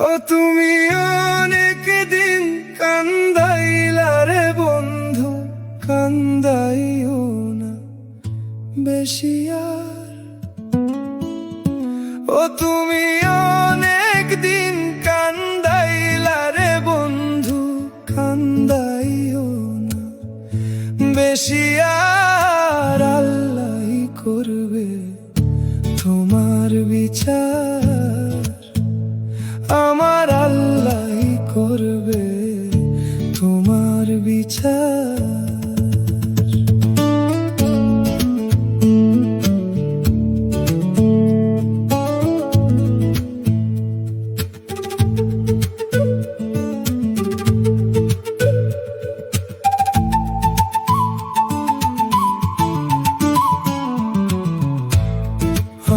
ও তুমি অনেক দিন কান্দাইলা রে বন্ধু, কান্দাইও না বেশি আর। ও তুমি অনেক দিন কান্দাইলা রে বন্ধু, কান্দাইও না বেশি আর। আল্লাহই করবে তোমার বিচার, আমার আল্লাহই করবে তোমার বিচার।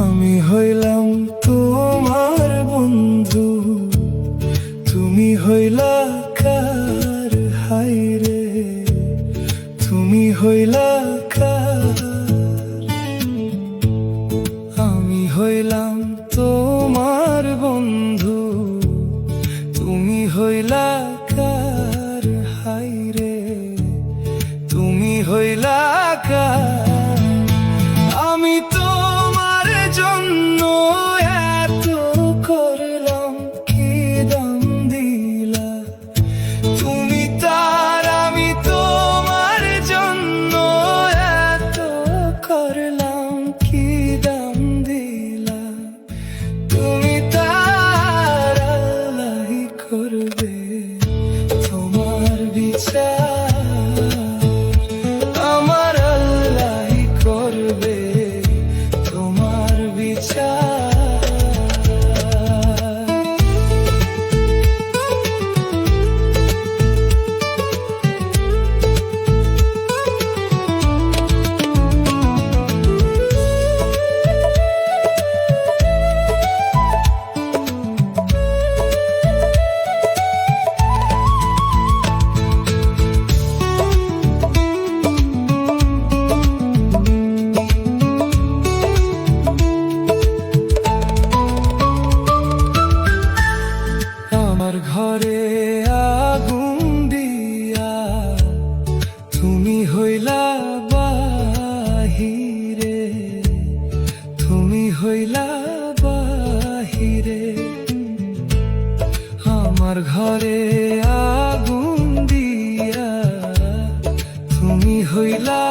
আমি হইলাম তোমার বন্ধু, তুমি হইলা কার হায়রে, তুমি হইলা কার। আমি হইলাম তোমার বন্ধু, তুমি হইলা কার হায়রে, তুমি হইলা কার। আমি তোমার জন্য এত করলাম, কি দাম দিলা তুমি তার। আমি তোমার জন্য এত করলাম, কি দাম দিলা তুমি তার। আল্লাহই করবে তোমার বিচার, আমার আল্লাহই করবে তোমার বিচার। আমার ঘরে আগুন দিয়া তুমি হইলা বাহিরে, তুমি হইলা বাহিরে। আমার ঘরে আগুন দিয়া তুমি হইলা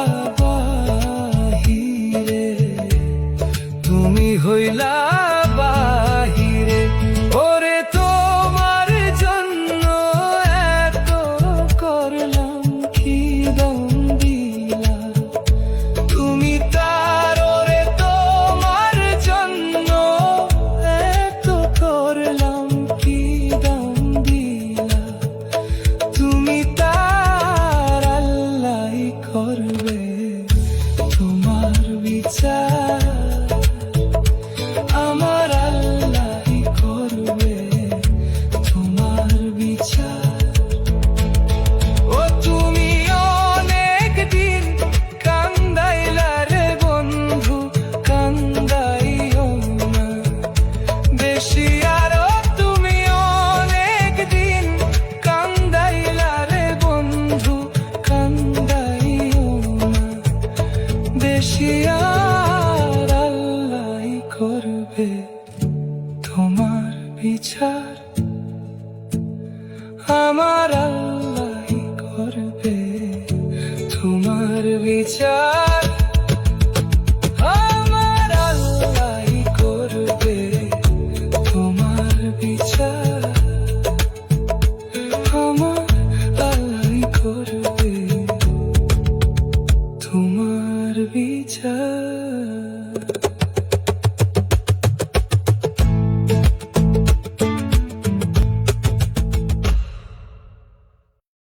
বাহিরে, তুমি হইলা বাহিরে। ওরে তোমার জন্য এত করলাম, কি দাম দিলা তুমি তার। ওরে তোমার জন্য এত করলাম, কি দাম দিলা তুমি তার। আল্লাহই করবে তোমার বিচার, আমার আল্লাহই করবে তোমার বিচার। ও তুমি অনেক দিন কান্দাইলা রে বন্ধু, কান্দাইও না বেশি আর। ও তুমি অনেক দিন কান্দাইলা রে বন্ধু, কান্দাইও না বেশি আর। আল্লাহই করবে তোমার বিচার, আমার আল্লাহই করবে তোমার বিচার।